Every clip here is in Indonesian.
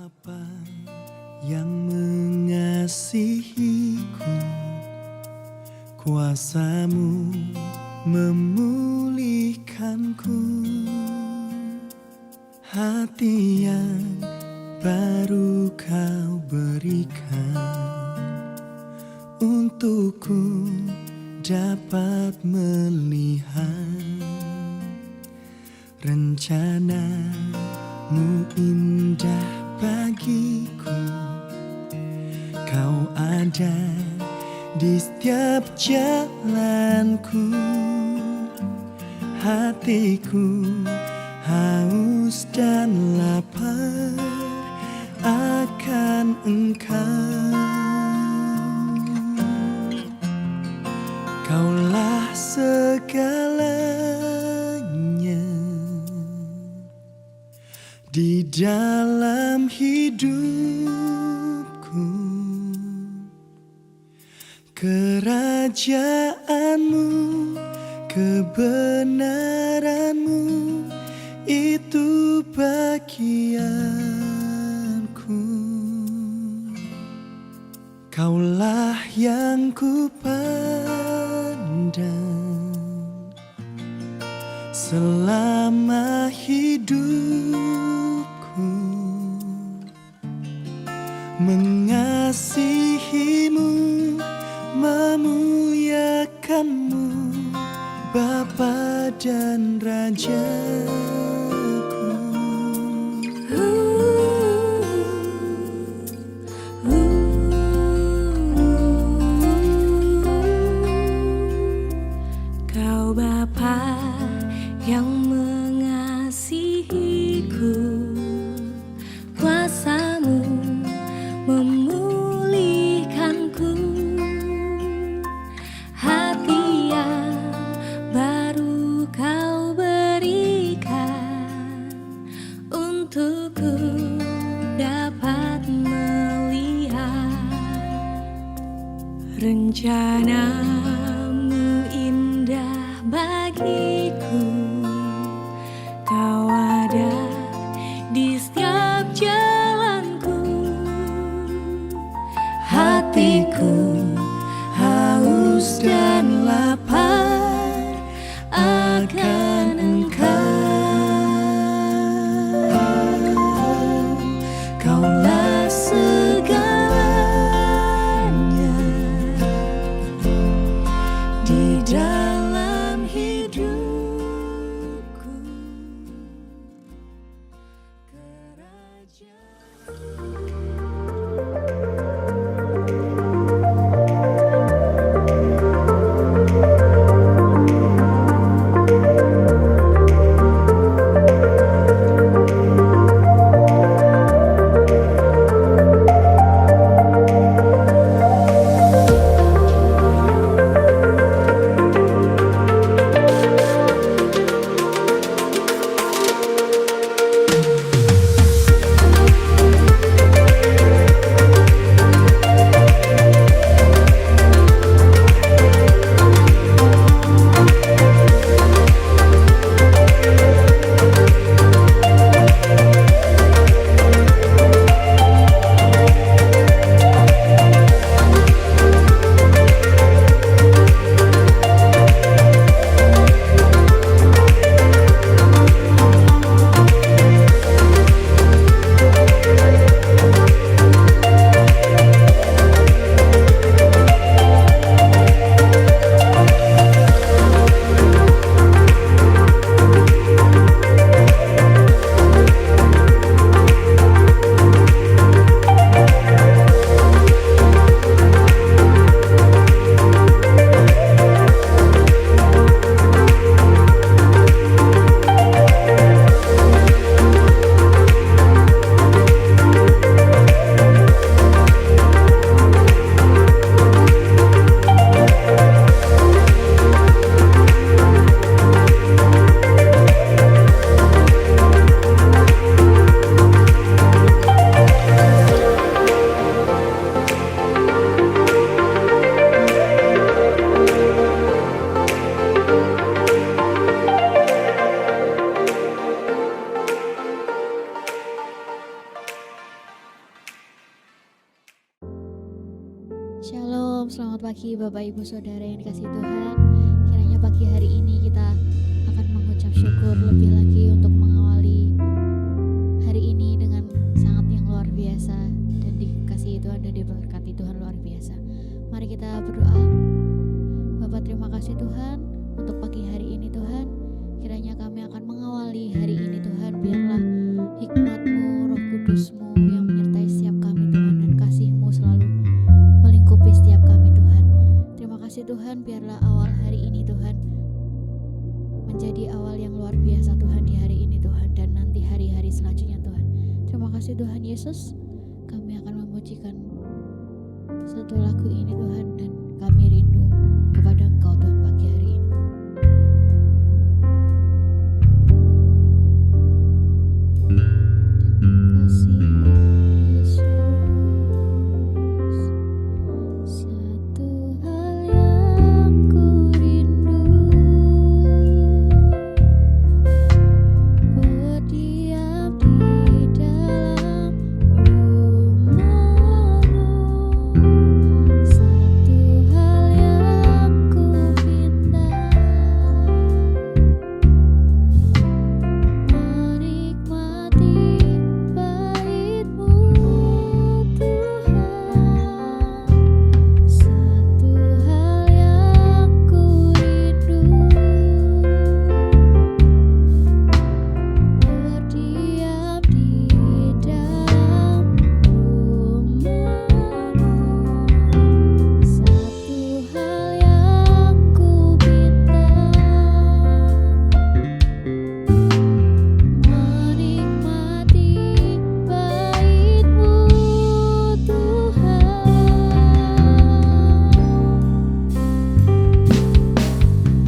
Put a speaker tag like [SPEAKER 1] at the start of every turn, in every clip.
[SPEAKER 1] Bapa yang mengasihiku, kuasa-Mu memulihkanku. Hati yang baru Kau berikan untukku dapat melihat rencana-Mu indah bagiku. Kau ada di setiap jalanku. Hatiku haus dan lapar akan Engkau. Kaulah segalanya di dalam hidupku. Kerajaan-Mu, kebenaran-Mu, itu bagianku. Kaulah yang kupandang selama hidupku. Mengasihi-Mu, memuliakan-Mu, Bapa dan Rajaku.
[SPEAKER 2] Kau Bapa yang mengasihiku, kuasa-Mu memulihkanku. Hati yang baru Kau berikan untukku dapat melihat rencana-Mu indah bagiku. Kau ada di setiap jalanku.
[SPEAKER 1] Hatiku haus dan lapar akan Engkau. Kaulah segalanya di dalam hidupku. Kerajaan
[SPEAKER 3] Shalom, selamat pagi Bapak Ibu Saudara yang dikasihi Tuhan. Kiranya pagi hari ini kita akan mengucap syukur lebih lagi untuk mengawali hari ini dengan sangat yang luar biasa dan dikasihi Tuhan dan diberkati Tuhan luar biasa. Mari kita berdoa. Bapak, terima kasih Tuhan untuk pagi hari ini Tuhan. Kiranya kami akan mengawali hari ini Tuhan. Biarlah hikmat-Mu, Roh Kudus-Mu yang menyertai setiap kami Tuhan, dan kasih-Mu selalu melingkupi setiap kami Tuhan. Terima kasih Tuhan, biarlah awal hari ini Tuhan menjadi awal yang luar biasa Tuhan di hari ini Tuhan, dan nanti hari-hari selanjutnya Tuhan. Terima kasih Tuhan Yesus. Kami akan memujikan satu lagu ini Tuhan, dan kami rindu kepada Engkau Tuhan pagi hari ini. Terima kasih Yesus. Satu hal yang ku rindu, berdiam di dalam rumah-Mu. Satu hal yang ku pinta, menikmati bait-Mu Tuhan. Satu hal yang ku rindu, berdiam di dalam rumah-Mu. Satu hal yang ku pinta, menikmati bait-Mu Tuhan.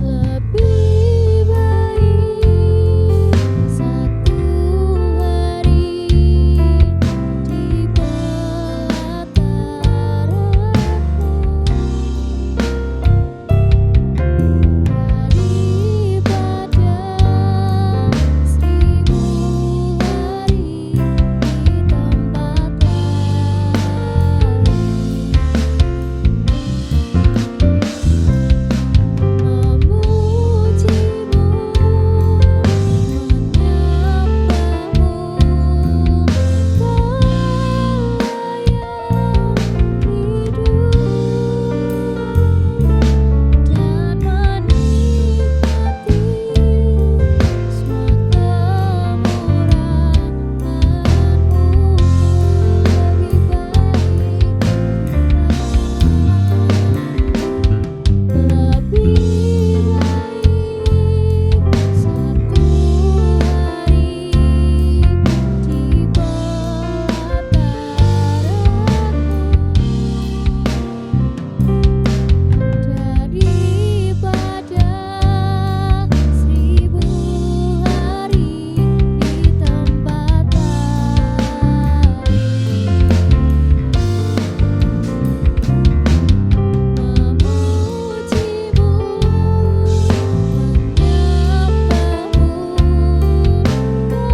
[SPEAKER 3] Lebih baik satu hari di pelataran-Mu daripada 1000 hari di tempat lain. Memuji-Mu, menyembah-Mu, Kau yang hidup, dan menikmati semua kemurahan-Mu. Lebih baik satu hari di pelataran-Mu daripada 1000 hari di tempat lain. Memuji-Mu, menyembah-Mu, Kau yang hidup, dan menikmati semua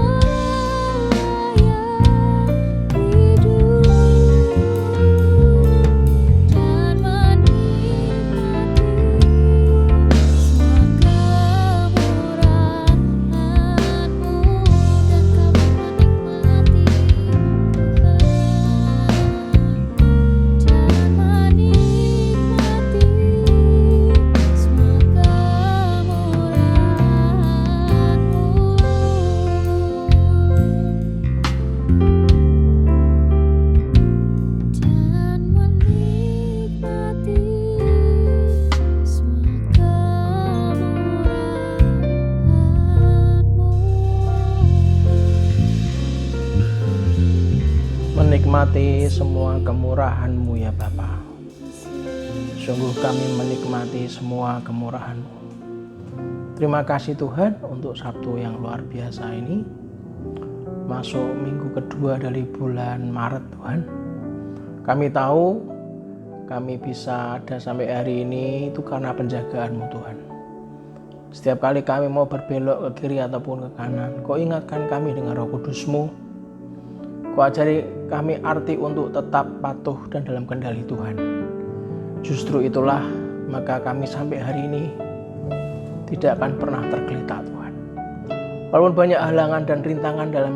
[SPEAKER 3] kemurahan-Mu, dan kami menikmati Tuhan, dan menikmati semua kemurahan-Mu, dan menikmati semua kemurahan-Mu.
[SPEAKER 4] Menikmati semua kemurahan-Mu ya Bapa. Sungguh kami menikmati semua kemurahan-Mu. Terima kasih Tuhan untuk Sabtu yang luar biasa ini. Masuk minggu kedua dari bulan Maret Tuhan. Kami tahu kami bisa ada sampai hari ini itu karena penjagaan-Mu Tuhan. Setiap kali kami mau berbelok ke kiri ataupun ke kanan, Kau ingatkan kami dengan Roh Kudus-Mu. Kau ajari kami arti untuk tetap patuh dan dalam kendali Tuhan. Justru itulah maka kami sampai hari ini tidak akan pernah tergeletak Tuhan. Walaupun banyak halangan dan rintangan dalam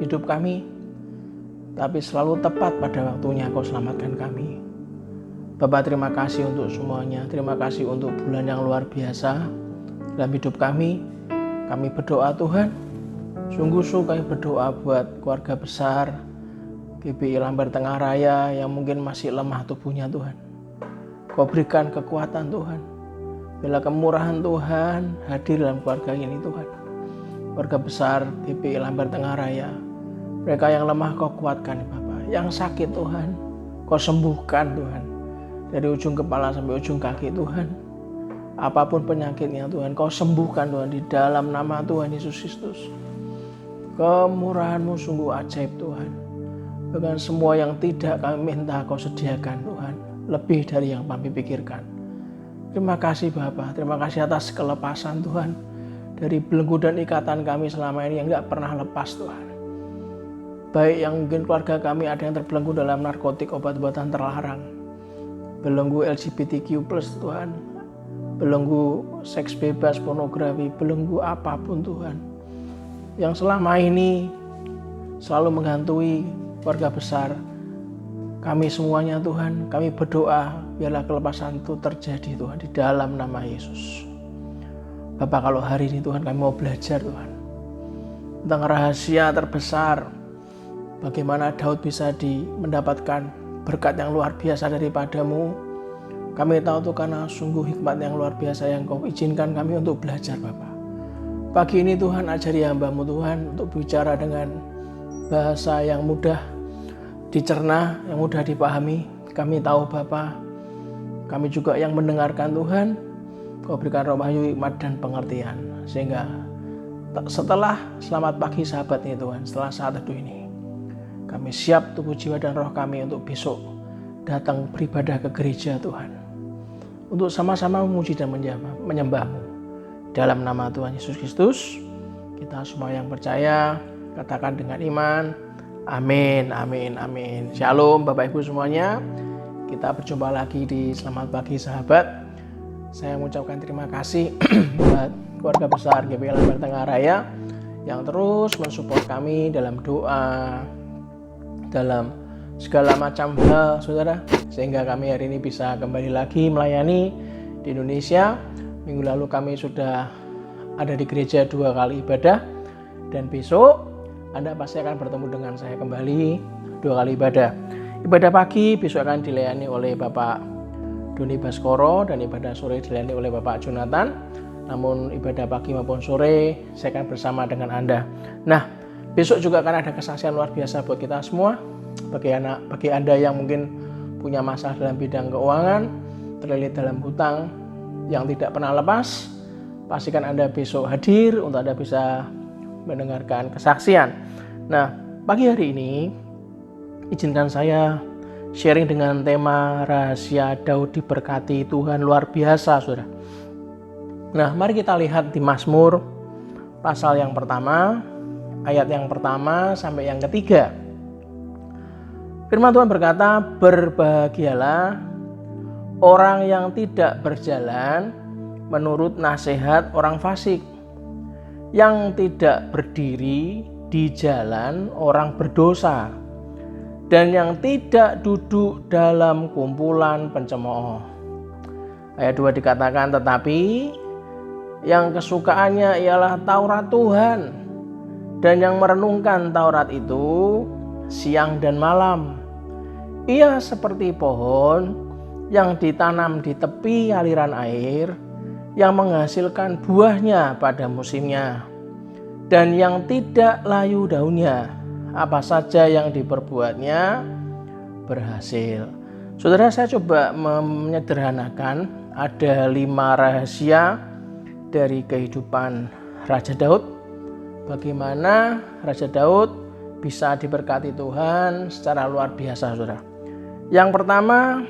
[SPEAKER 4] hidup kami, tapi selalu tepat pada waktunya Kau selamatkan kami. Bapak, terima kasih untuk semuanya. Terima kasih untuk bulan yang luar biasa dalam hidup kami. Kami berdoa Tuhan, sungguh-sungguh kami berdoa buat keluarga besar GBI Lambar Tengah Raya yang mungkin masih lemah tubuhnya Tuhan. Kau berikan kekuatan Tuhan. Bila kemurahan Tuhan hadir dalam keluarga ini Tuhan. Keluarga besar GBI Lambar Tengah Raya. Mereka yang lemah Kau kuatkan Bapak. Yang sakit Tuhan Kau sembuhkan Tuhan. Dari ujung kepala sampai ujung kaki Tuhan. Apapun penyakitnya Tuhan Kau sembuhkan Tuhan di dalam nama Tuhan Yesus Kristus. Kemurahan-Mu sungguh ajaib Tuhan. Dengan semua yang tidak kami minta Kau sediakan Tuhan. Lebih dari yang kami pikirkan. Terima kasih Bapak. Terima kasih atas kelepasan Tuhan. Dari belenggu dan ikatan kami selama ini yang tidak pernah lepas Tuhan. Baik yang mungkin keluarga kami ada yang terbelenggu dalam narkotik, obat-obatan terlarang. Belenggu LGBTQ+, Tuhan. Belenggu seks bebas, pornografi, belenggu apapun Tuhan. Yang selama ini selalu menghantui keluarga besar kami semuanya Tuhan. Kami berdoa biarlah kelepasan itu terjadi Tuhan di dalam nama Yesus. Bapak, kalau hari ini Tuhan kami mau belajar Tuhan tentang rahasia terbesar bagaimana Daud bisa mendapatkan berkat yang luar biasa daripada-Mu. Kami tahu Tuhan karena sungguh hikmat yang luar biasa yang Kau izinkan kami untuk belajar Bapak. Pagi ini Tuhan ajari hamba-Mu Tuhan untuk bicara dengan bahasa yang mudah dicerna, yang mudah dipahami. Kami tahu Bapak, kami juga yang mendengarkan Tuhan, Kau berikan roh wahyu, hikmat dan pengertian. Sehingga setelah selamat pagi sahabat ini Tuhan, setelah saat teduh ini, kami siap tubuh jiwa dan roh kami untuk besok datang beribadah ke gereja Tuhan. Untuk sama-sama memuji dan menyembah-Mu. Dalam nama Tuhan Yesus Kristus, kita semua yang percaya, katakan dengan iman, amin, amin, amin. Shalom Bapak Ibu semuanya. Kita berjumpa lagi di Selamat Pagi Sahabat. Saya mengucapkan terima kasih buat keluarga besar GBI Lambar Tengah Raya yang terus mensupport kami dalam doa, dalam segala macam hal saudara, sehingga kami hari ini bisa kembali lagi melayani di Indonesia. Minggu lalu kami sudah ada di gereja 2 kali ibadah, dan besok Anda pasti akan bertemu dengan saya kembali 2 kali ibadah. Ibadah pagi besok akan dilayani oleh Bapak Doni Baskoro dan ibadah sore dilayani oleh Bapak Jonathan. Namun ibadah pagi maupun sore saya akan bersama dengan Anda. Nah, besok juga akan ada kesaksian luar biasa buat kita semua. Bagi Anda yang mungkin punya masalah dalam bidang keuangan, terlilit dalam hutang yang tidak pernah lepas, pastikan Anda besok hadir untuk Anda bisa mendengarkan kesaksian. Nah, pagi hari ini izinkan saya sharing dengan tema rahasia Daud diberkati Tuhan luar biasa, saudara. Nah, mari kita lihat di Mazmur pasal yang pertama, ayat yang pertama sampai yang ketiga. Firman Tuhan berkata, berbahagialah orang yang tidak berjalan menurut nasihat orang fasik, yang tidak berdiri di jalan orang berdosa, dan yang tidak duduk dalam kumpulan pencemooh. Ayat 2 dikatakan, tetapi yang kesukaannya ialah Taurat Tuhan, dan yang merenungkan Taurat itu siang dan malam. Ia seperti pohon yang ditanam di tepi aliran air, yang menghasilkan buahnya pada musimnya, dan yang tidak layu daunnya. Apa saja yang diperbuatnya berhasil. Saudara, saya coba menyederhanakan ada 5 rahasia dari kehidupan Raja Daud. Bagaimana Raja Daud bisa diberkati Tuhan secara luar biasa, saudara. Yang pertama,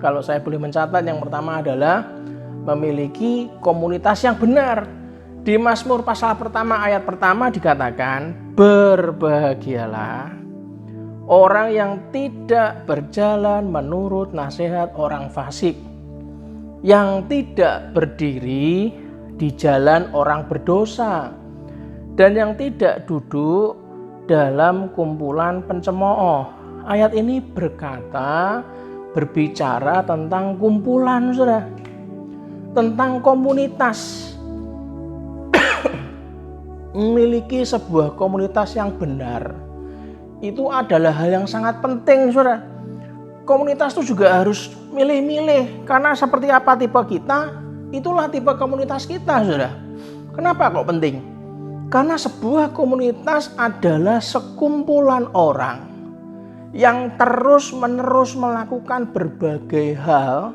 [SPEAKER 4] kalau saya boleh mencatat, yang pertama adalah memiliki komunitas yang benar. Di Mazmur pasal pertama ayat pertama dikatakan, berbahagialah orang yang tidak berjalan menurut nasihat orang fasik, yang tidak berdiri di jalan orang berdosa, dan yang tidak duduk dalam kumpulan pencemooh. Ayat ini berbicara tentang kumpulan, saudara, tentang komunitas. Memiliki sebuah komunitas yang benar itu adalah hal yang sangat penting, saudara. Komunitas itu juga harus milih-milih, karena seperti apa tipe kita, itulah tipe komunitas kita, saudara. Kenapa kok penting? Karena sebuah komunitas adalah sekumpulan orang yang terus-menerus melakukan berbagai hal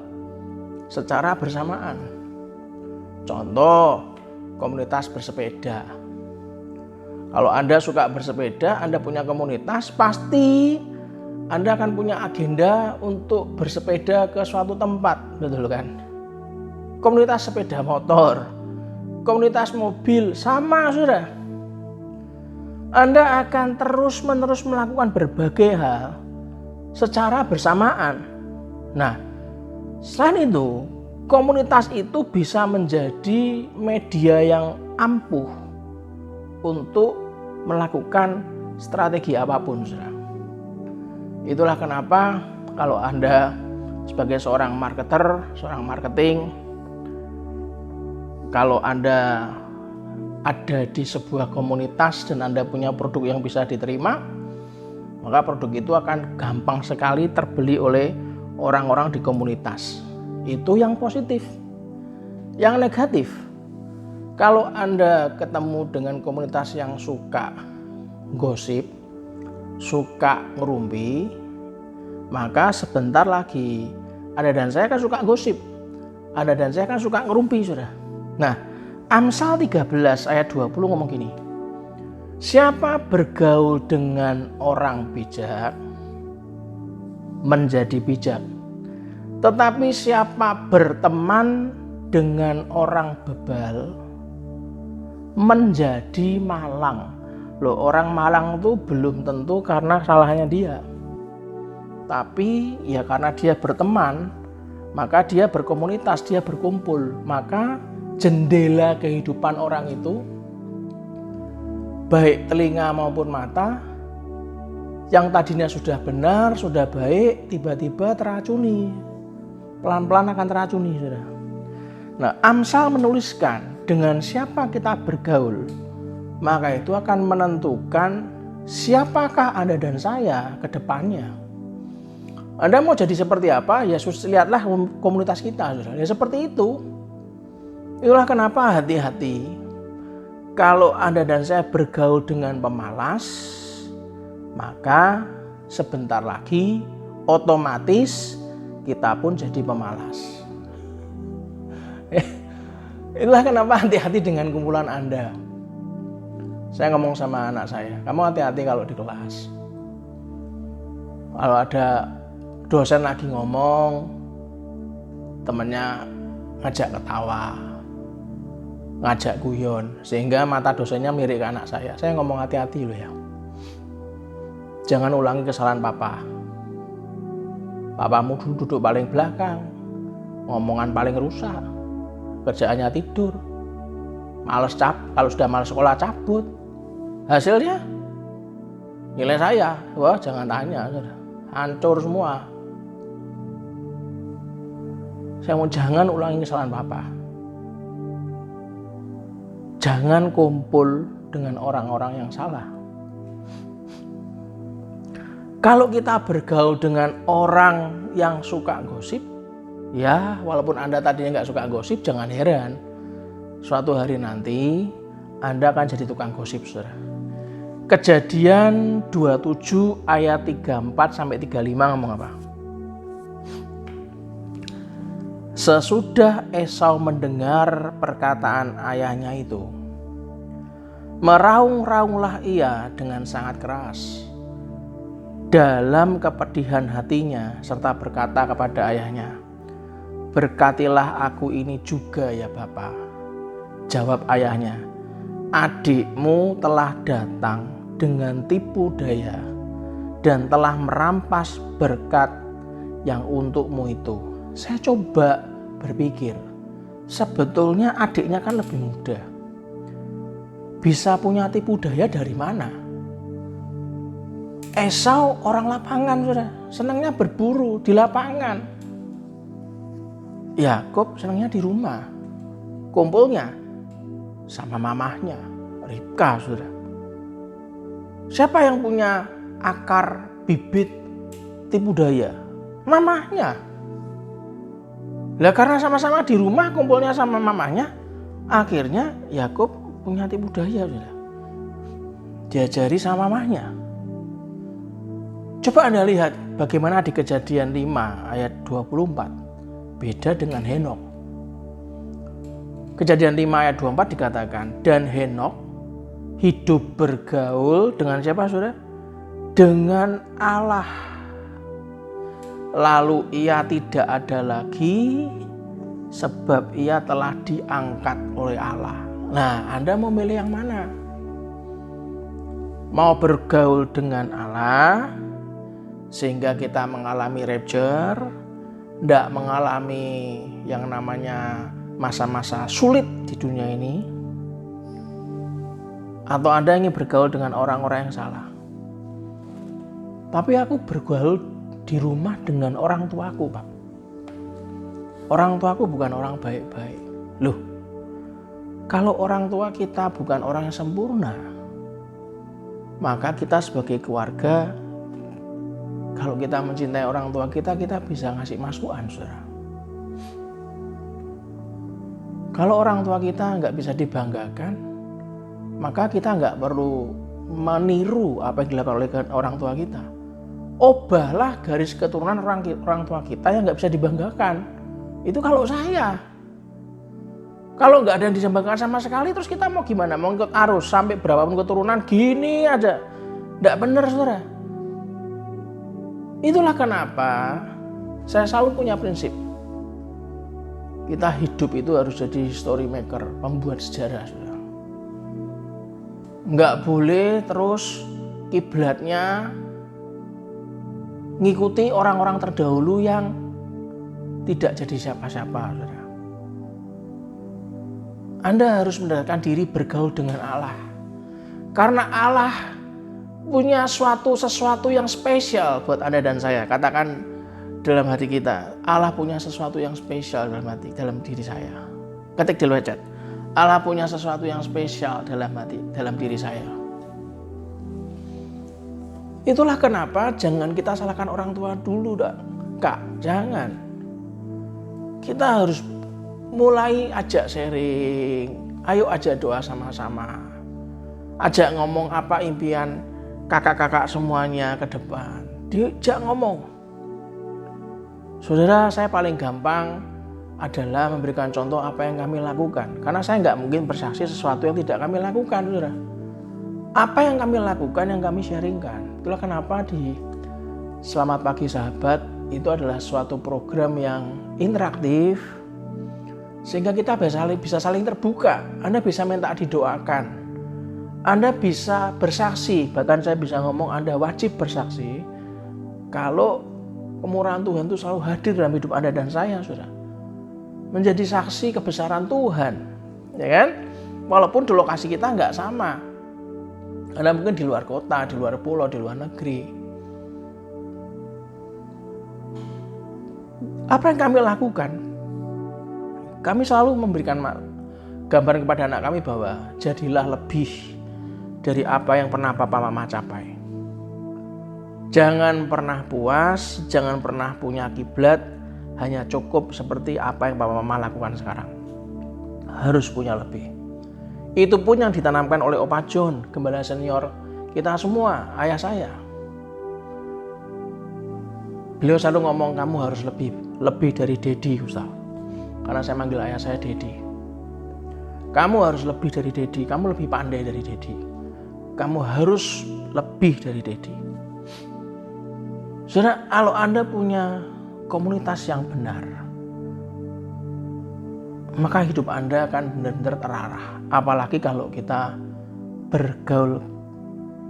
[SPEAKER 4] secara bersamaan. Contoh, komunitas bersepeda. Kalau Anda suka bersepeda, Anda punya komunitas, pasti Anda akan punya agenda untuk bersepeda ke suatu tempat, betul kan? Komunitas sepeda motor, komunitas mobil, sama, saudara. Anda akan terus-menerus melakukan berbagai hal secara bersamaan. Nah, selain itu, komunitas itu bisa menjadi media yang ampuh untuk melakukan strategi apapun, saudara. Itulah kenapa kalau Anda sebagai seorang marketer, seorang marketing, kalau Anda ada di sebuah komunitas dan Anda punya produk yang bisa diterima, maka produk itu akan gampang sekali terbeli oleh orang-orang di komunitas. Itu yang positif. Yang negatif, kalau Anda ketemu dengan komunitas yang suka gosip, suka ngerumpi, maka sebentar lagi Anda dan saya kan suka gosip, Anda dan saya kan suka ngerumpi, saudara. Nah, Amsal 13 ayat 20 ngomong gini, siapa bergaul dengan orang bijak menjadi bijak, tetapi siapa berteman dengan orang bebal menjadi malang. Loh, orang malang itu belum tentu karena salahnya dia, tapi ya karena dia berteman, maka dia berkomunitas, dia berkumpul, maka jendela kehidupan orang itu, baik telinga maupun mata, yang tadinya sudah benar, sudah baik, tiba-tiba teracuni, pelan-pelan akan teracuni, saudara. Nah, Amsal menuliskan, dengan siapa kita bergaul, maka itu akan menentukan siapakah Anda dan saya ke depannya. Anda mau jadi seperti apa? Ya lihatlah komunitas kita, saudara. Ya seperti itu. Itulah kenapa hati-hati kalau Anda dan saya bergaul dengan pemalas, maka sebentar lagi otomatis kita pun jadi pemalas. Itulah kenapa hati-hati dengan kumpulan Anda. Saya ngomong sama anak saya, kamu hati-hati kalau di kelas. Kalau ada dosen lagi ngomong, temennya ngajak ketawa, ngajak guyon, sehingga mata dosennya mirip ke anak saya. Saya ngomong hati-hati loh ya. Jangan ulangi kesalahan papa. Papamu dulu duduk paling belakang, ngomongan paling rusak, kerjaannya tidur, kalau sudah malas sekolah cabut. Hasilnya nilai saya, wah jangan tanya, hancur semua. Saya mau jangan ulangi kesalahan papa. Jangan kumpul dengan orang-orang yang salah. Kalau kita bergaul dengan orang yang suka gosip, ya walaupun Anda tadinya nggak suka gosip, jangan heran suatu hari nanti Anda akan jadi tukang gosip, saudara. Kejadian 27 ayat 34 sampai 35 ngomong apa? Sesudah Esau mendengar perkataan ayahnya itu, meraung-raunglah ia dengan sangat keras dalam kepedihan hatinya, serta berkata kepada ayahnya, berkatilah aku ini juga ya Bapa. Jawab ayahnya, adikmu telah datang dengan tipu daya dan telah merampas berkat yang untukmu itu. Saya coba berpikir, sebetulnya adiknya kan lebih muda. Bisa punya tipu daya dari mana? Esau orang lapangan, saudara, senangnya berburu di lapangan. Yakub senangnya di rumah, kumpulnya sama mamahnya, Ribka, saudara. Siapa yang punya akar bibit tipu daya? Mamahnya. Lah karena sama-sama di rumah, kumpulnya sama mamahnya, akhirnya Yakub punya tipu daya, saudara. Diajari sama mamahnya. Coba Anda lihat bagaimana di Kejadian 5 ayat 24. Beda dengan Henok. Kejadian 5 ayat 24 dikatakan, dan Henok hidup bergaul dengan siapa, saudara? Dengan Allah. Lalu ia tidak ada lagi sebab ia telah diangkat oleh Allah. Nah, Anda mau milih yang mana? Mau bergaul dengan Allah sehingga kita mengalami rapture, tidak mengalami yang namanya masa-masa sulit di dunia ini, atau Anda ingin bergaul dengan orang-orang yang salah? Tapi aku bergaul di rumah dengan orang tuaku, Pak. Orang tuaku bukan orang baik-baik. Loh, kalau orang tua kita bukan orang yang sempurna, maka kita sebagai keluarga, kalau kita mencintai orang tua kita, kita bisa ngasih masukan, saudara. Kalau orang tua kita nggak bisa dibanggakan, maka kita nggak perlu meniru apa yang dilakukan oleh orang tua kita. Obahlah garis keturunan orang tua kita yang nggak bisa dibanggakan. Itu kalau saya. Kalau nggak ada yang dibanggakan sama sekali, terus kita mau gimana? Mau ikut arus sampai berapapun keturunan, gini aja. Nggak benar, saudara. Itulah kenapa saya selalu punya prinsip. Kita hidup itu harus jadi story maker, pembuat sejarah, saudara. Nggak boleh terus kiblatnya ngikuti orang-orang terdahulu yang tidak jadi siapa-siapa, saudara. Anda harus mendekatkan diri bergaul dengan Allah. Karena Allah punya sesuatu yang spesial buat Anda dan saya. Katakan dalam hati kita, Allah punya sesuatu yang spesial dalam diri saya. Ketik di luar chat, Allah punya sesuatu yang spesial dalam diri saya. Itulah kenapa jangan kita salahkan orang tua dulu, Kak. Jangan. Kita harus mulai ajak sharing. Ayo ajak doa sama-sama. Ajak ngomong apa impian kakak-kakak semuanya ke depan. Diajak ngomong. Saudara, saya paling gampang adalah memberikan contoh apa yang kami lakukan. Karena saya nggak mungkin bersaksi sesuatu yang tidak kami lakukan, saudara. Apa yang kami lakukan, yang kami sharingkan. Itulah kenapa di Selamat Pagi Sahabat itu adalah suatu program yang interaktif, sehingga kita bisa saling terbuka. Anda bisa minta didoakan, Anda bisa bersaksi, bahkan saya bisa ngomong Anda wajib bersaksi kalau kemurahan Tuhan itu selalu hadir dalam hidup Anda dan saya, saudara. Menjadi saksi kebesaran Tuhan, ya kan? Walaupun di lokasi kita nggak sama. Anda mungkin di luar kota, di luar pulau, di luar negeri. Apa yang kami lakukan? Kami selalu memberikan gambaran kepada anak kami bahwa jadilah lebih dari apa yang pernah papa mama capai. Jangan pernah puas, jangan pernah punya kiblat, hanya cukup seperti apa yang papa mama lakukan sekarang. Harus punya lebih. Itu pun yang ditanamkan oleh Opa John, gembala senior kita semua, ayah saya. Beliau selalu ngomong, kamu harus lebih dari Dedi, Ustaz. Karena saya manggil ayah saya Dedi. Kamu harus lebih dari Dedi, kamu lebih pandai dari Dedi. Kamu harus lebih dari Dedi. Saudara, kalau Anda punya komunitas yang benar, maka hidup Anda akan benar-benar terarah. Apalagi kalau kita bergaul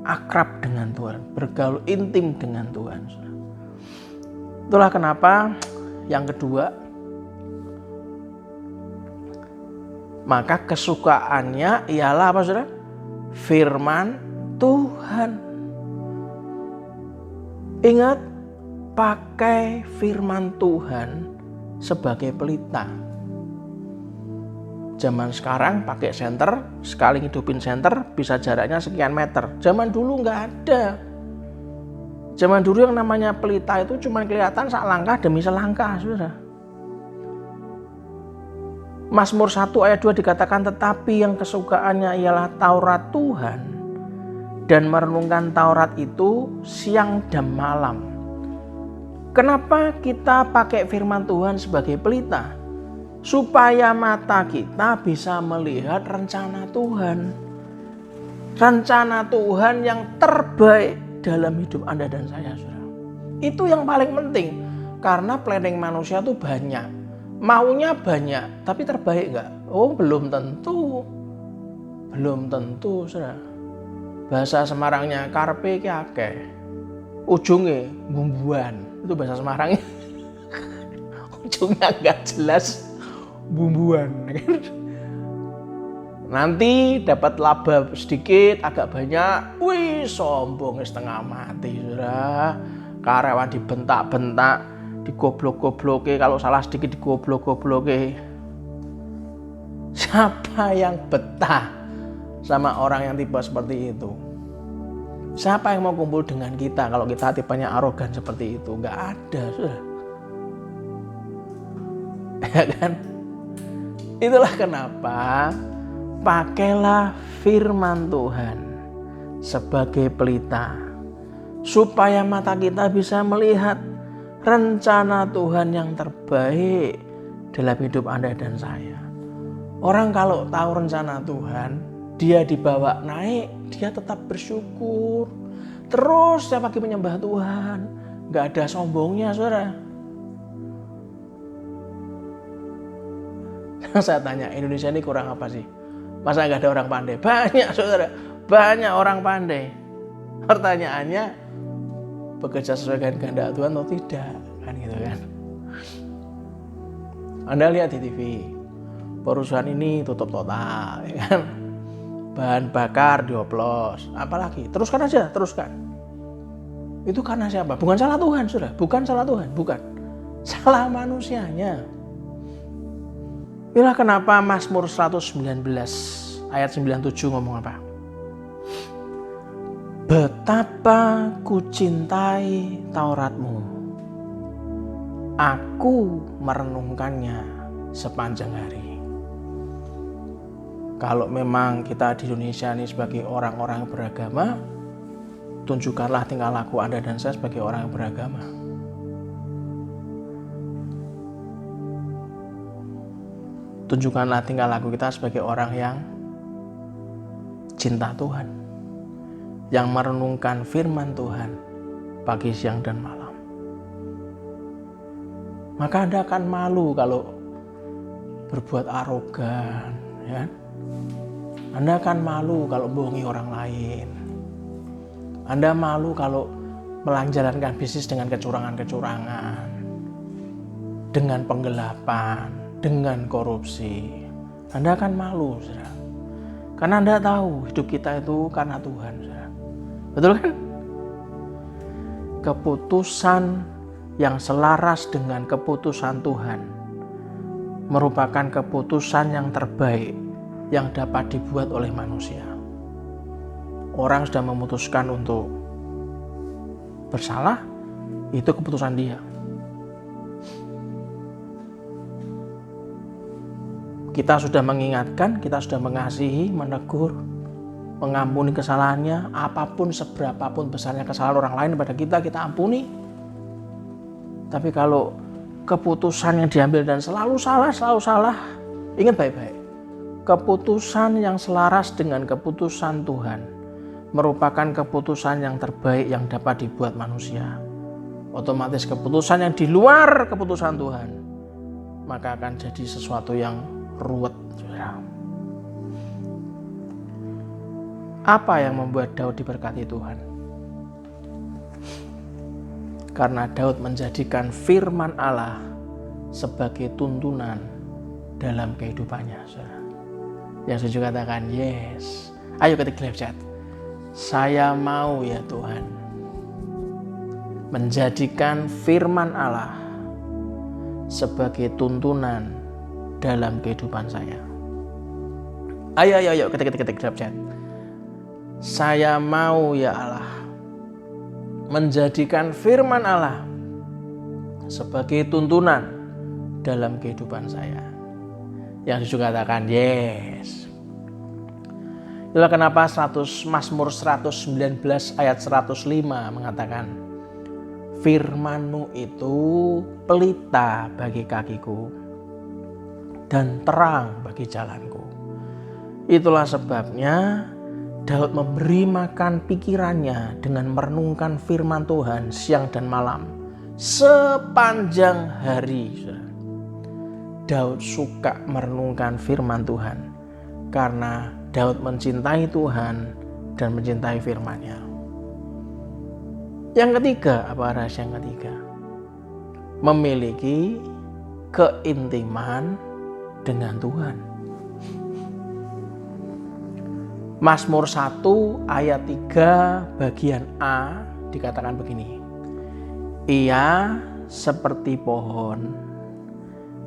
[SPEAKER 4] akrab dengan Tuhan, bergaul intim dengan Tuhan. Itulah kenapa yang kedua, maka kesukaannya ialah apa saudara? Firman Tuhan. Ingat, pakai firman Tuhan sebagai pelita. Zaman sekarang pakai senter, sekali ngidupin senter bisa jaraknya sekian meter. Zaman dulu nggak ada. Zaman dulu yang namanya pelita itu cuma kelihatan selangkah demi selangkah, saudara. Mazmur 1 ayat 2 dikatakan, tetapi yang kesukaannya ialah Taurat Tuhan dan merenungkan Taurat itu siang dan malam. Kenapa kita pakai firman Tuhan sebagai pelita? Supaya mata kita bisa melihat rencana Tuhan. Rencana Tuhan yang terbaik dalam hidup Anda dan saya, saudara. Itu yang paling penting. Karena planning manusia itu banyak. Maunya banyak, tapi terbaik enggak? Oh, belum tentu. Belum tentu, saudara. Bahasa Semarangnya karpe ki akeh. Ujungnya bumbuan. Itu bahasa Semarangnya. Ujungnya enggak jelas. Bumbuan. Nanti dapat laba sedikit, agak banyak, wih sombong setengah mati, saudara. Karyawan dibentak-bentak, digoblok-gobloke, kalau salah sedikit digoblok-gobloke. Siapa yang betah sama orang yang tipe seperti itu? Siapa yang mau kumpul dengan kita kalau kita tipenya arogan seperti itu? Gak ada, saudara. Ya kan? Itulah kenapa pakailah firman Tuhan sebagai pelita supaya mata kita bisa melihat rencana Tuhan yang terbaik dalam hidup Anda dan saya. Orang kalau tahu rencana Tuhan, dia dibawa naik, dia tetap bersyukur. Terus setiap pagi menyembah Tuhan, gak ada sombongnya, saudara. Saya tanya, Indonesia ini kurang apa sih? Masa nggak ada orang pandai? Banyak, saudara. Banyak orang pandai. Pertanyaannya, bekerja sesuai dengan kehendak Tuhan atau tidak? Kan gitu kan. Anda lihat di TV, perusahaan ini tutup total, ya kan? Bahan bakar dioplos. Apalagi? Teruskan aja, teruskan. Itu karena siapa? Bukan salah Tuhan, saudara. Bukan salah Tuhan, bukan. Salah manusianya. Inilah kenapa Mazmur 119 ayat 97 ngomong apa? Betapa ku cintai Tauratmu, aku merenungkannya sepanjang hari. Kalau memang kita di Indonesia ini sebagai orang-orang beragama, tunjukkanlah tingkah laku Anda dan saya sebagai orang yang beragama. Tunjukkanlah tingkah laku kita sebagai orang yang cinta Tuhan, yang merenungkan firman Tuhan pagi, siang, dan malam. Maka Anda akan malu kalau berbuat arogan, ya. Anda akan malu kalau bohongi orang lain. Anda malu kalau menjalankan bisnis dengan kecurangan-kecurangan, dengan penggelapan, dengan korupsi. Anda akan malu, saudara. Karena Anda tahu hidup kita itu karena Tuhan, saudara. Betul kan? Keputusan yang selaras dengan keputusan Tuhan merupakan keputusan yang terbaik yang dapat dibuat oleh manusia. Orang sudah memutuskan untuk bersalah, itu keputusan dia. Kita sudah mengingatkan, kita sudah mengasihi, menegur, mengampuni kesalahannya, apapun seberapapun besarnya kesalahan orang lain pada kita ampuni. Tapi kalau keputusan yang diambil dan selalu salah, ingat baik-baik. Keputusan yang selaras dengan keputusan Tuhan merupakan keputusan yang terbaik yang dapat dibuat manusia. Otomatis keputusan yang di luar keputusan Tuhan, maka akan jadi sesuatu yang ruwet. Apa yang membuat Daud diberkati Tuhan? Karena Daud menjadikan firman Allah sebagai tuntunan dalam kehidupannya. Yang setuju katakan yes. Ayo ketik dalam chat. Saya mau ya Tuhan menjadikan firman Allah sebagai tuntunan dalam kehidupan saya. Ayo ketik dalam chat. Saya mau ya Allah menjadikan firman Allah sebagai tuntunan dalam kehidupan saya. Yang setuju katakan yes. Itulah kenapa Mazmur 119 ayat 105 mengatakan, firman-Mu itu pelita bagi kakiku dan terang bagi jalanku. Itulah sebabnya Daud memberi makan pikirannya dengan merenungkan firman Tuhan siang dan malam sepanjang hari. Daud suka merenungkan firman Tuhan karena Daud mencintai Tuhan dan mencintai firman-Nya. Yang ketiga, apa rahasia yang ketiga? Memiliki keintiman dengan Tuhan. Mazmur 1 ayat 3 bagian A dikatakan begini. Ia seperti pohon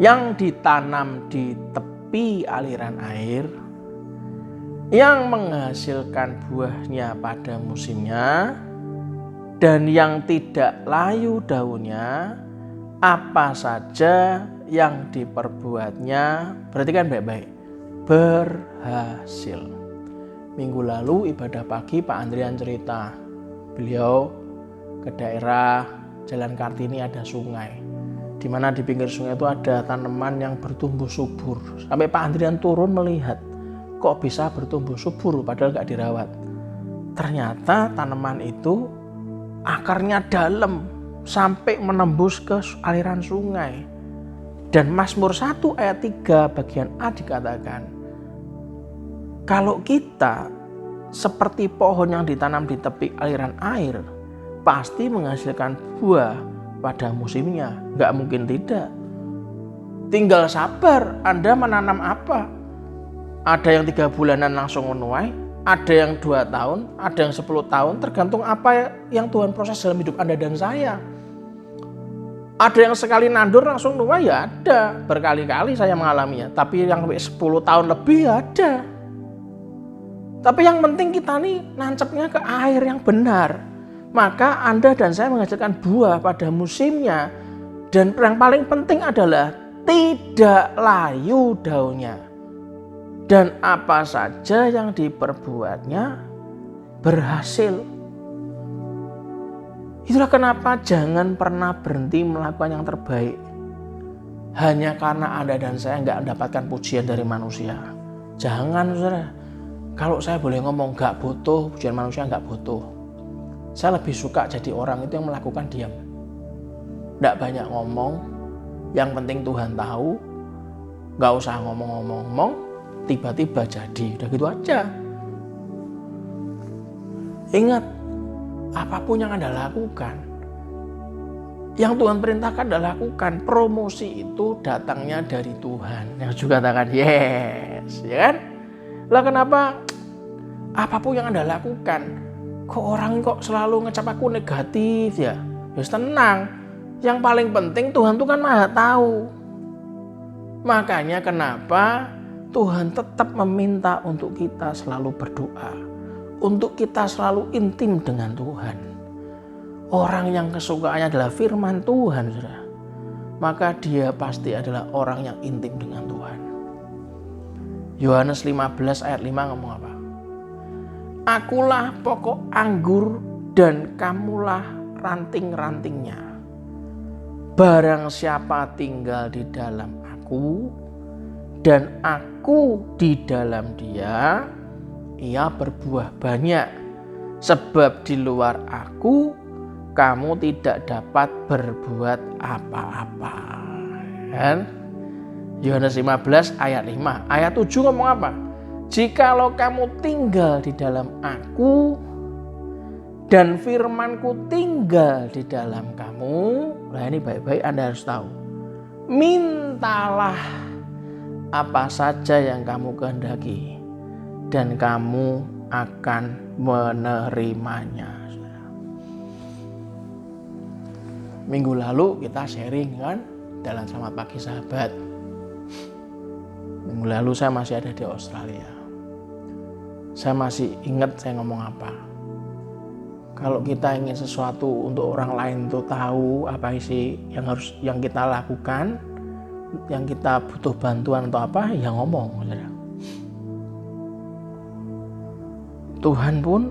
[SPEAKER 4] yang ditanam di tepi aliran air, yang menghasilkan buahnya pada musimnya, dan yang tidak layu daunnya, apa saja yang diperbuatnya, perhatikan baik-baik, berhasil. Minggu lalu ibadah pagi Pak Andrian cerita, beliau ke daerah Jalan Kartini ada sungai, di mana di pinggir sungai itu ada tanaman yang bertumbuh subur. Sampai Pak Andrian turun melihat, kok bisa bertumbuh subur padahal gak dirawat. Ternyata tanaman itu akarnya dalam sampai menembus ke aliran sungai. Dan Mazmur 1 ayat 3 bagian A dikatakan, kalau kita seperti pohon yang ditanam di tepi aliran air, pasti menghasilkan buah pada musimnya. Gak mungkin tidak. Tinggal sabar, Anda menanam apa? Ada yang 3 bulanan langsung menuai, ada yang 2 tahun, ada yang 10 tahun, tergantung apa yang Tuhan proses dalam hidup Anda dan saya. Ada yang sekali nandur langsung nuai, ya ada. Berkali-kali saya mengalaminya. Tapi yang 10 tahun lebih ya ada. Tapi yang penting kita nih nancepnya ke air yang benar. Maka Anda dan saya menghasilkan buah pada musimnya. Dan yang paling penting adalah tidak layu daunnya. Dan apa saja yang diperbuatnya berhasil. Itulah kenapa jangan pernah berhenti melakukan yang terbaik. Hanya karena Anda dan saya nggak mendapatkan pujian dari manusia. Jangan, saudara. Kalau saya boleh ngomong, nggak butuh pujian manusia, nggak butuh. Saya lebih suka jadi orang itu yang melakukan diam. Nggak banyak ngomong, yang penting Tuhan tahu. Nggak usah ngomong-ngomong, tiba-tiba jadi. Udah gitu aja. Ingat, apapun yang Anda lakukan, yang Tuhan perintahkan Anda lakukan. Promosi itu datangnya dari Tuhan. Yang juga katakan yes, ya kan? Lah kenapa apapun yang Anda lakukan, kok orang kok selalu ngecap aku negatif ya? Ya tenang. Yang paling penting Tuhan itu kan Maha tahu. Makanya kenapa Tuhan tetap meminta untuk kita selalu berdoa, untuk kita selalu intim dengan Tuhan. Orang yang kesukaannya adalah firman Tuhan, saudara, maka dia pasti adalah orang yang intim dengan Tuhan. Yohanes 15 ayat 5 ngomong apa? Akulah pokok anggur dan kamulah ranting-rantingnya. Barang siapa tinggal di dalam aku dan aku di dalam dia, ia berbuah banyak. Sebab di luar aku, kamu tidak dapat berbuat apa-apa. Kan? Yohanes 15 ayat 5. Ayat 7 ngomong apa? Jikalau kamu tinggal di dalam Aku dan firman-Ku tinggal di dalam kamu, nah ini baik-baik Anda harus tahu. Mintalah apa saja yang kamu kehendaki dan kamu akan menerimanya. Minggu lalu kita sharing kan dalam Selamat Pagi Sahabat. Minggu lalu saya masih ada di Australia. Saya masih ingat saya ngomong apa. Kalau kita ingin sesuatu untuk orang lain itu tahu apa isi yang kita lakukan, yang kita butuh bantuan atau apa, ya ngomong. Saudara. Tuhan pun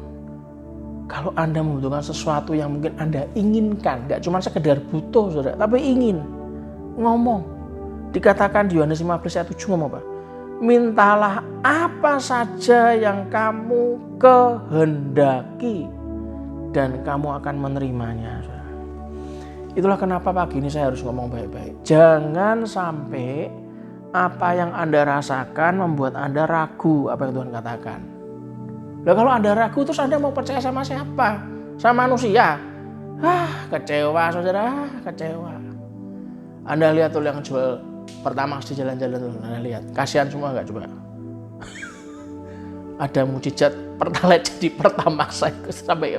[SPEAKER 4] kalau Anda membutuhkan sesuatu yang mungkin Anda inginkan, gak cuma sekedar butuh, saudara, tapi ingin, ngomong. Dikatakan di Yohanes 15 ayat 7 ngomong apa? Mintalah apa saja yang kamu kehendaki dan kamu akan menerimanya. Itulah kenapa pagi ini saya harus ngomong baik-baik. Jangan sampai apa yang Anda rasakan membuat Anda ragu apa yang Tuhan katakan. Nah, kalau Anda ragu terus Anda mau percaya sama siapa? Sama manusia? Kecewa saudara, kecewa. Anda lihat tuh yang jual Pertamax di jalan-jalan tuh, Anda lihat. Kasihan semua gak coba? Ada mujizat Pertalite jadi Pertamax. Saya sampai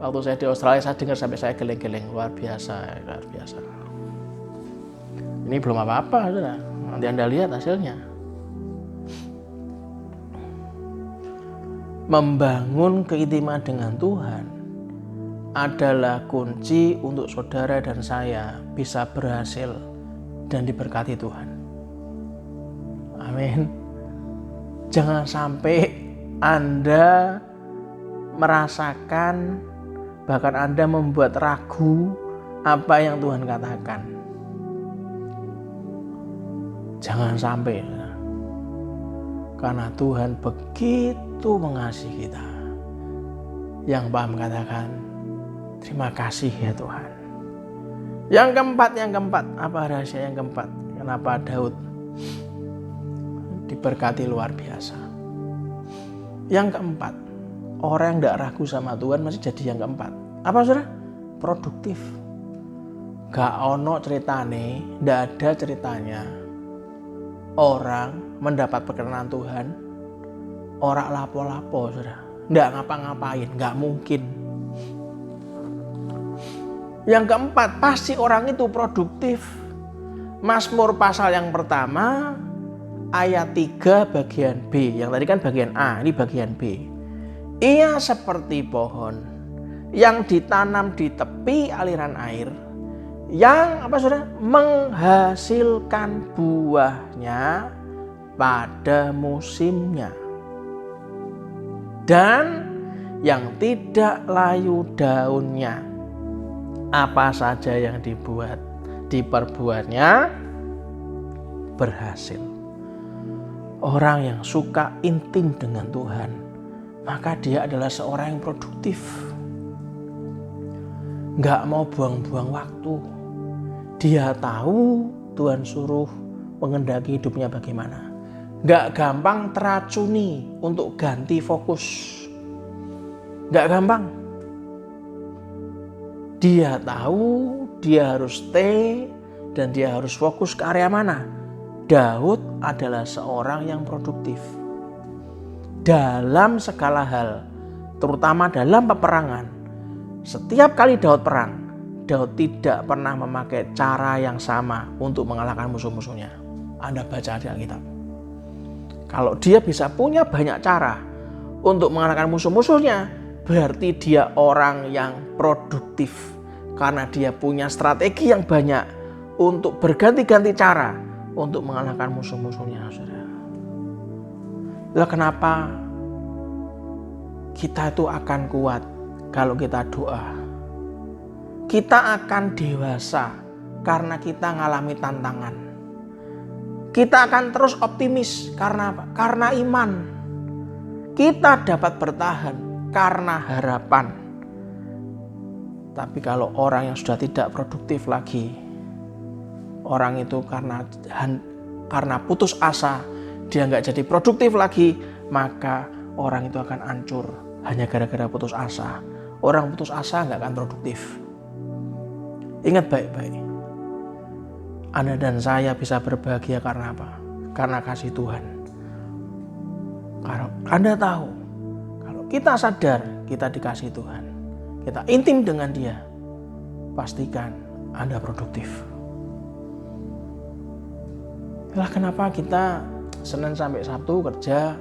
[SPEAKER 4] waktu saya di Australia saya dengar sampai saya geleng-geleng. Luar biasa, luar biasa. Ini belum apa-apa saudara. Nanti Anda lihat hasilnya. Membangun keintiman dengan Tuhan adalah kunci untuk saudara dan saya bisa berhasil dan diberkati Tuhan. Amin. Jangan sampai Anda merasakan, bahkan Anda membuat ragu apa yang Tuhan katakan. Jangan sampai. Karena Tuhan begitu mengasihi kita. Yang paham katakan, terima kasih ya Tuhan. Yang keempat, apa rahasia yang keempat? Kenapa Daud diberkati luar biasa? Yang keempat, orang yang tidak ragu sama Tuhan masih jadi yang keempat. Apa saudara? Produktif. Gak ono ceritane, tidak ada ceritanya orang mendapat perkenanan Tuhan, orang lapo-lapo saudara, tidak ngapa-ngapain, gak mungkin. Yang keempat, pasti orang itu produktif. Mazmur pasal yang pertama ayat 3 bagian B. Yang tadi kan bagian A, ini bagian B. Ia seperti pohon yang ditanam di tepi aliran air, yang apa saudara? Menghasilkan buahnya pada musimnya, dan yang tidak layu daunnya. Apa saja yang diperbuatnya berhasil. Orang yang suka intim dengan Tuhan, maka dia adalah seorang yang produktif. Gak mau buang-buang waktu. Dia tahu Tuhan suruh mengendaki hidupnya bagaimana. Gak gampang teracuni untuk ganti fokus. Gak gampang. Dia tahu dia harus stay dan dia harus fokus ke area mana. Daud adalah seorang yang produktif dalam segala hal, terutama dalam peperangan. Setiap kali Daud perang, Daud tidak pernah memakai cara yang sama untuk mengalahkan musuh-musuhnya. Anda baca di Alkitab. Kalau dia bisa punya banyak cara untuk mengalahkan musuh-musuhnya, berarti dia orang yang produktif. Karena dia punya strategi yang banyak untuk berganti-ganti cara untuk mengalahkan musuh-musuhnya. Saudara. Itulah kenapa kita itu akan kuat kalau kita doa. Kita akan dewasa karena kita ngalami tantangan. Kita akan terus optimis karena apa? Karena iman. Kita dapat bertahan karena harapan. Tapi kalau orang yang sudah tidak produktif lagi, orang itu karena putus asa, dia nggak jadi produktif lagi, maka orang itu akan hancur hanya gara-gara putus asa. Orang putus asa nggak akan produktif. Ingat baik-baik, Anda dan saya bisa berbahagia karena apa? Karena kasih Tuhan. Kalau Anda tahu, kalau kita sadar kita dikasih Tuhan, kita intim dengan Dia, pastikan Anda produktif. Itulah kenapa kita Senin sampai Sabtu kerja,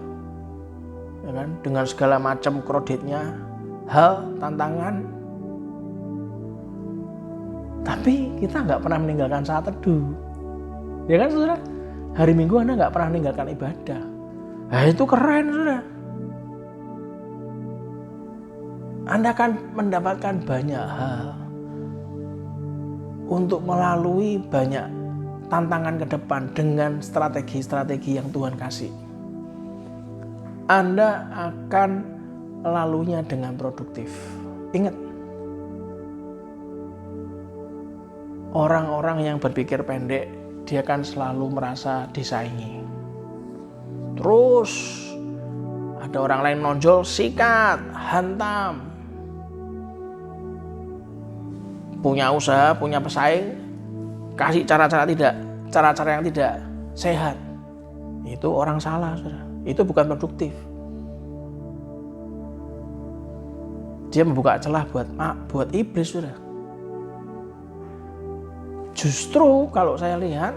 [SPEAKER 4] ya kan, dengan segala macam kreditnya, hal, tantangan. Tapi kita nggak pernah meninggalkan saat teduh. Ya kan saudara? Hari Minggu Anda nggak pernah meninggalkan ibadah. Nah, itu keren saudara. Anda akan mendapatkan banyak hal untuk melalui banyak tantangan ke depan dengan strategi-strategi yang Tuhan kasih. Anda akan melaluinya dengan produktif. Ingat, orang-orang yang berpikir pendek, dia akan selalu merasa disaingi. Terus ada orang lain menonjol, sikat, hantam. Punya usaha, punya pesaing, kasih cara-cara yang tidak sehat. Itu orang salah, saudara. Itu bukan produktif. Dia membuka celah buat iblis, saudara. Justru kalau saya lihat,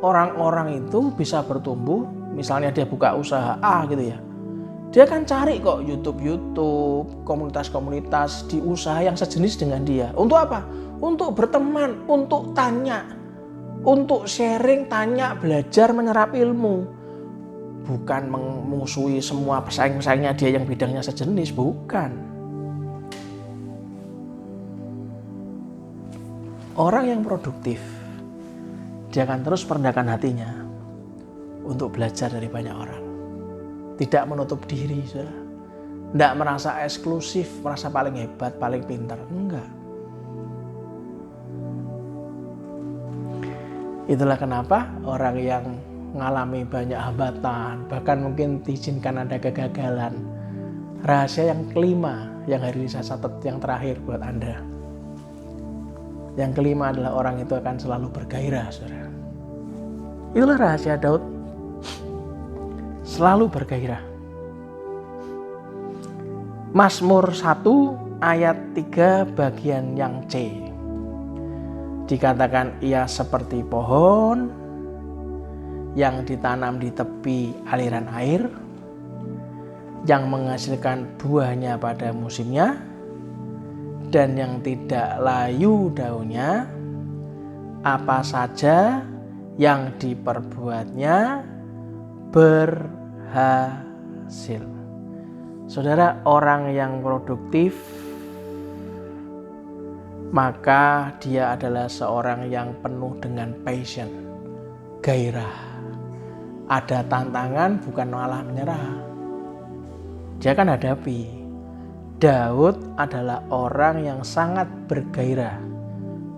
[SPEAKER 4] orang-orang itu bisa bertumbuh, misalnya dia buka usaha A gitu ya. Dia akan cari kok YouTube, komunitas-komunitas di usaha yang sejenis dengan dia. Untuk apa? Untuk berteman, untuk tanya, untuk sharing, tanya, belajar, menyerap ilmu. Bukan memusuhi semua pesaing-pesaingnya dia yang bidangnya sejenis, bukan. Orang yang produktif, dia akan terus merendahkan hatinya untuk belajar dari banyak orang. Tidak menutup diri, saudara. Tidak merasa eksklusif, merasa paling hebat, paling pintar. Enggak. Itulah kenapa orang yang mengalami banyak hambatan, bahkan mungkin diizinkan ada kegagalan. Rahasia yang kelima yang hari ini saya catat, yang terakhir buat Anda. Yang kelima adalah orang itu akan selalu bergairah, saudara. Itulah rahasia Daud. Selalu bergairah. Mazmur 1 ayat 3 bagian yang C. Dikatakan ia seperti pohon yang ditanam di tepi aliran air, yang menghasilkan buahnya pada musimnya, dan yang tidak layu daunnya. Apa saja yang diperbuatnya berhasil. Saudara, orang yang produktif, maka dia adalah seorang yang penuh dengan passion, gairah. Ada tantangan, bukan malah menyerah. Dia akan hadapi. Daud adalah orang yang sangat bergairah,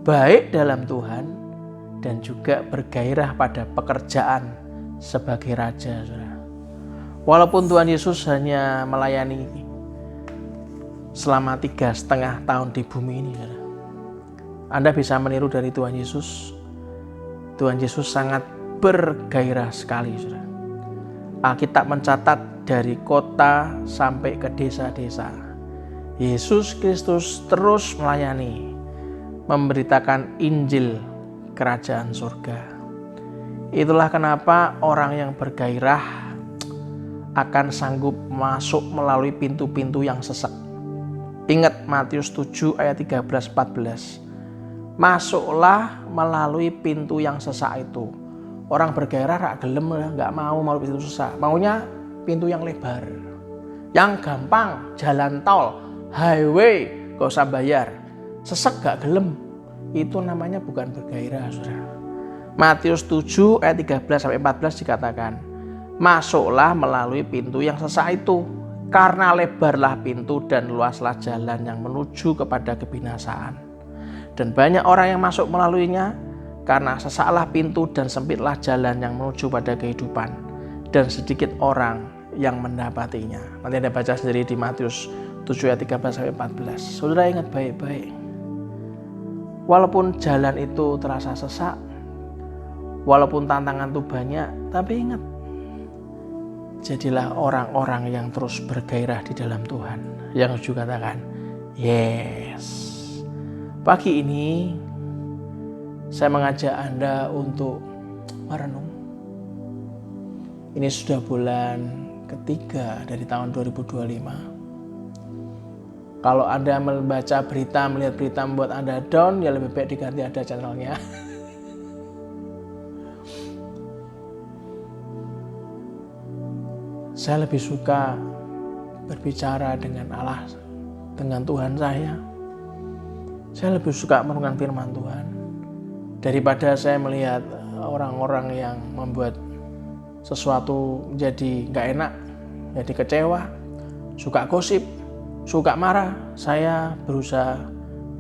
[SPEAKER 4] baik dalam Tuhan dan juga bergairah pada pekerjaan sebagai raja, saudara. Walaupun Tuhan Yesus hanya melayani selama 3,5 tahun di bumi ini, saudara. Anda bisa meniru dari Tuhan Yesus. Tuhan Yesus sangat bergairah sekali, saudara. Alkitab mencatat dari kota sampai ke desa-desa, Yesus Kristus terus melayani, memberitakan Injil kerajaan surga. Itulah kenapa orang yang bergairah akan sanggup masuk melalui pintu-pintu yang sesek. Ingat Matius 7 ayat 13-14. Masuklah melalui pintu yang sesak itu. Orang bergairah gak gelem, gak mau melalui pintu sesak. Maunya pintu yang lebar, yang gampang, jalan tol, highway, gak usah bayar. Sesek gak gelem. Itu namanya bukan bergairah, saudara. Matius 7 ayat 13-14 dikatakan, masuklah melalui pintu yang sesak itu, karena lebarlah pintu dan luaslah jalan yang menuju kepada kebinasaan. Dan banyak orang yang masuk melaluinya, karena sesaklah pintu dan sempitlah jalan yang menuju pada kehidupan. dan sedikit orang yang mendapatinya. Nanti Anda baca sendiri di Matius 7 ayat 13-14. Saudara ingat baik-baik. Walaupun jalan itu terasa sesak, walaupun tantangan itu banyak, tapi ingat, jadilah orang-orang yang terus bergairah di dalam Tuhan. Yang juga katakan, yes. Pagi ini, saya mengajak Anda untuk merenung. Ini sudah bulan ketiga dari tahun 2025. Kalau Anda membaca berita, melihat berita membuat Anda down, ya lebih baik diganti ada channelnya. Saya lebih suka berbicara dengan Allah, dengan Tuhan saya. Saya lebih suka merenungkan firman Tuhan daripada saya melihat orang-orang yang membuat sesuatu menjadi nggak enak, jadi kecewa, suka gosip, suka marah. Saya berusaha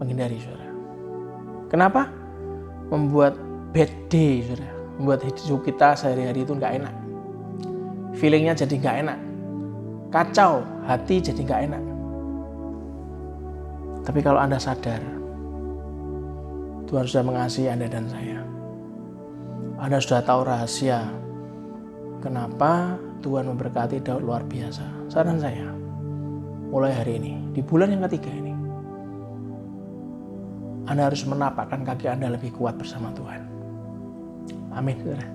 [SPEAKER 4] menghindari, saudara. Kenapa? Membuat bad day, saudara. Membuat hidup kita sehari-hari itu nggak enak. Feelingnya jadi nggak enak. Kacau, hati jadi nggak enak. Tapi kalau Anda sadar, Tuhan sudah mengasihi Anda dan saya. Anda sudah tahu rahasia kenapa Tuhan memberkati Daud luar biasa. Saran saya, mulai hari ini, di bulan yang ketiga ini, Anda harus menapakkan kaki Anda lebih kuat bersama Tuhan. Amin, saudara.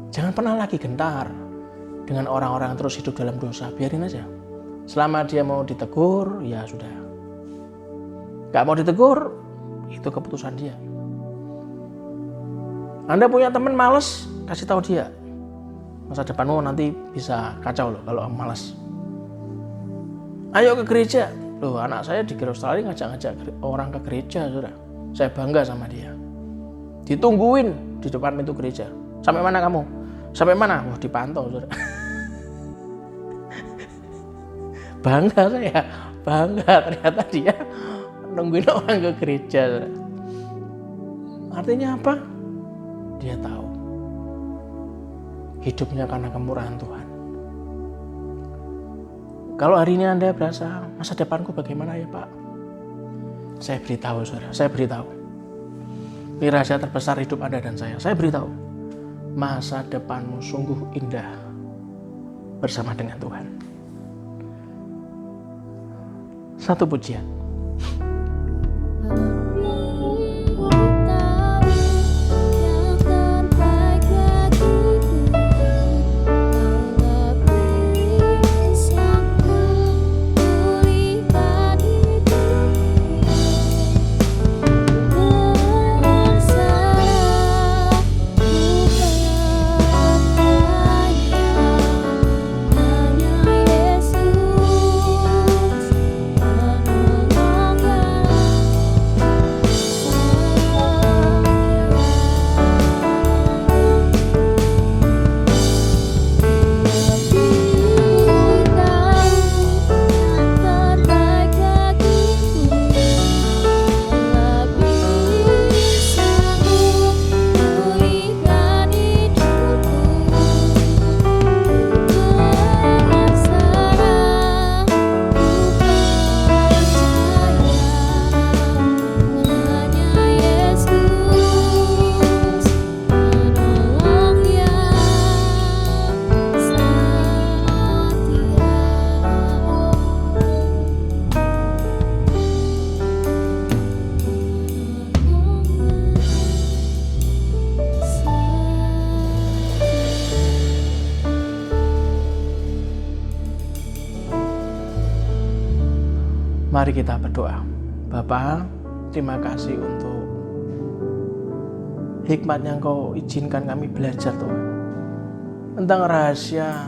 [SPEAKER 4] Jangan pernah lagi gentar dengan orang-orang yang terus hidup dalam dosa. Biarin aja. Selama dia mau ditegur, ya sudah. Gak mau ditegur, itu keputusan dia. Anda punya teman malas, kasih tahu dia. Masa depanmu nanti bisa kacau loh kalau malas. Ayo ke gereja. Loh, anak saya di Australia ngajak-ngajak orang ke gereja, saudara. Saya bangga sama dia. Ditungguin di depan pintu gereja. Sampai mana kamu? Sampai mana? Wah, dipantau, saudara. Bangga saya. Bangga, ternyata dia nungguin orang ke gereja, saudara. Artinya apa? Dia tahu hidupnya karena kemurahan Tuhan. Kalau hari ini Anda berasa, masa depanku bagaimana ya Pak? Saya beritahu, saudara, saya beritahu. Ini rahasia terbesar hidup Anda dan saya. Saya beritahu, masa depanmu sungguh indah bersama dengan Tuhan. Satu pujian. Mari kita berdoa. Bapa, terima kasih untuk hikmat yang Kau izinkan kami belajar Tuhan, tentang rahasia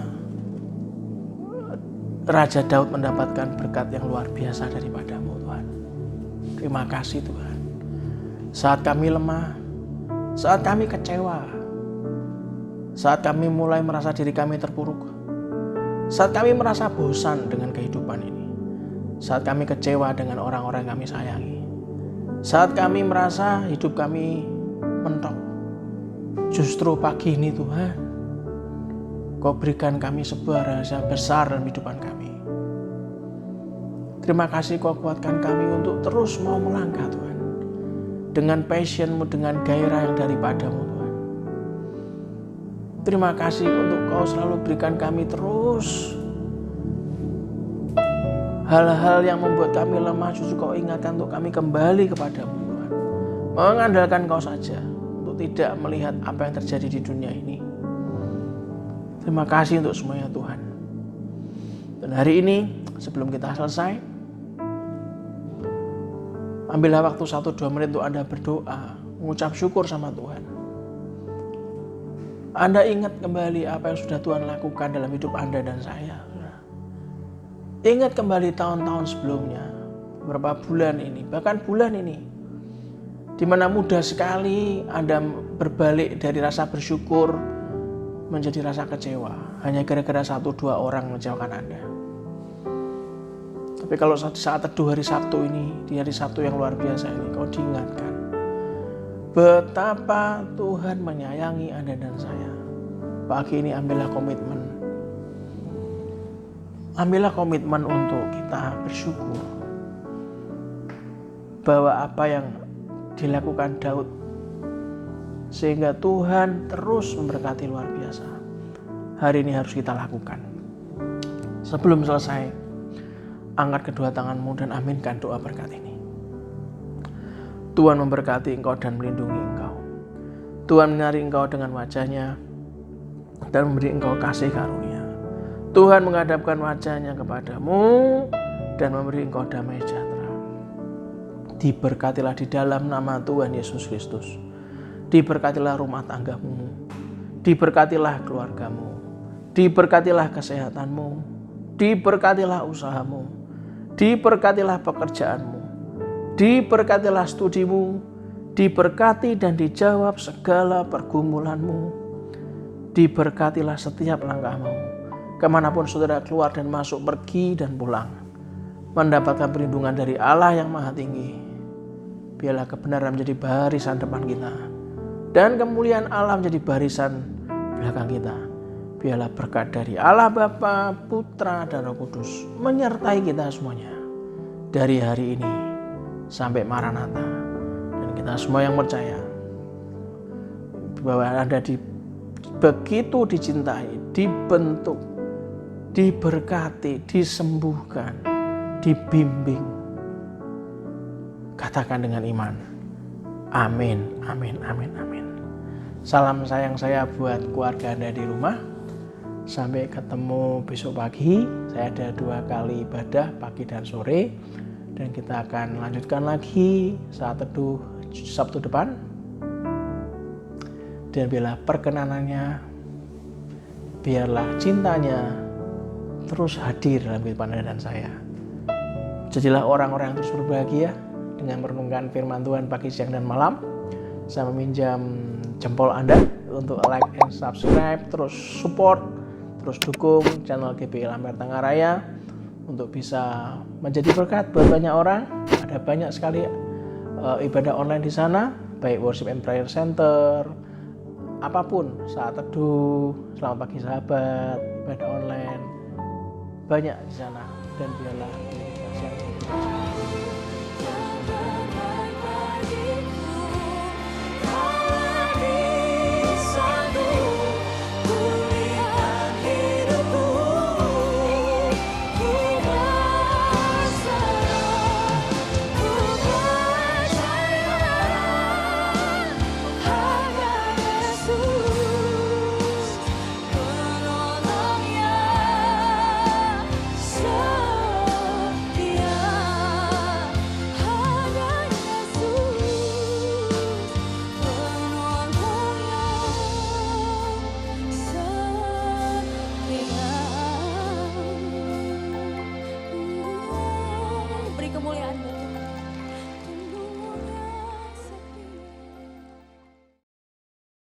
[SPEAKER 4] Raja Daud mendapatkan berkat yang luar biasa daripada-Mu Tuhan. Terima kasih Tuhan. Saat kami lemah, saat kami kecewa, saat kami mulai merasa diri kami terpuruk, saat kami merasa bosan dengan kehidupan ini, saat kami kecewa dengan orang-orang yang kami sayangi, saat kami merasa hidup kami mentok, justru pagi ini Tuhan, Kau berikan kami sebuah rahasia besar dalam kehidupan kami. Terima kasih Kau kuatkan kami untuk terus mau melangkah Tuhan. Dengan passion-Mu, dengan gairah yang daripadamu Tuhan. Terima kasih untuk Kau selalu berikan kami terus hal-hal yang membuat kami lemah, justru Kau ingatkan untuk kami kembali kepadamu Tuhan. Mengandalkan Kau saja untuk tidak melihat apa yang terjadi di dunia ini. Terima kasih untuk semuanya Tuhan. Dan hari ini sebelum kita selesai, ambillah waktu 1-2 menit untuk Anda berdoa, mengucap syukur sama Tuhan. Anda ingat kembali apa yang sudah Tuhan lakukan dalam hidup Anda dan saya. Ingat kembali tahun-tahun sebelumnya, beberapa bulan ini, bahkan bulan ini, di mana mudah sekali Anda berbalik dari rasa bersyukur menjadi rasa kecewa, hanya gara-gara 1-2 orang mengecewakan Anda. Tapi kalau saat teduh hari Sabtu ini, di hari Sabtu yang luar biasa ini, kau diingatkan betapa Tuhan menyayangi Anda dan saya. Pagi ini ambillah komitmen. Ambillah komitmen untuk kita bersyukur bahwa apa yang dilakukan Daud, sehingga Tuhan terus memberkati luar biasa. Hari ini harus kita lakukan. Sebelum selesai, angkat kedua tanganmu dan aminkan doa berkat ini. Tuhan memberkati engkau dan melindungi engkau. Tuhan menyinari engkau dengan wajah-Nya dan memberi engkau kasih karunia. Tuhan menghadapkan wajah-Nya kepadamu dan memberi engkau damai sejahtera. Diberkatilah di dalam nama Tuhan Yesus Kristus. Diberkatilah rumah tanggamu. Diberkatilah keluargamu. Diberkatilah kesehatanmu. Diberkatilah usahamu. Diberkatilah pekerjaanmu. Diberkatilah studimu. Diberkati dan dijawab segala pergumulanmu. Diberkatilah setiap langkahmu. Kemanapun saudara keluar dan masuk, pergi dan pulang, mendapatkan perlindungan dari Allah yang Maha Tinggi. Biarlah kebenaran menjadi barisan depan kita, dan kemuliaan Allah menjadi barisan belakang kita. Biarlah berkat dari Allah Bapa, Putra, dan Roh Kudus menyertai kita semuanya dari hari ini sampai Maranatha. Dan kita semua yang percaya bahwa Anda begitu dicintai, dibentuk, diberkati, disembuhkan, dibimbing. Katakan dengan iman, amin, amin, amin, amin. Salam sayang saya buat keluarga Anda di rumah. Sampai ketemu besok pagi. Saya ada 2 kali ibadah, pagi dan sore. Dan kita akan lanjutkan lagi saat teduh Sabtu depan. Dan biarlah perkenanannya, biarlah cintanya terus hadir dalam kehidupan Anda dan saya. Jadilah orang-orang yang terus berbahagia dengan merenungkan firman Tuhan pagi, siang, dan malam. Saya meminjam jempol Anda untuk like and subscribe, terus support, terus dukung channel GPI Lampir Tengah Raya untuk bisa menjadi berkat buat banyak orang. Ada banyak sekali ibadah online di sana, baik worship and prayer center, apapun, saat teduh, selamat pagi sahabat, ibadah online, banyak di sana. Dan biarlah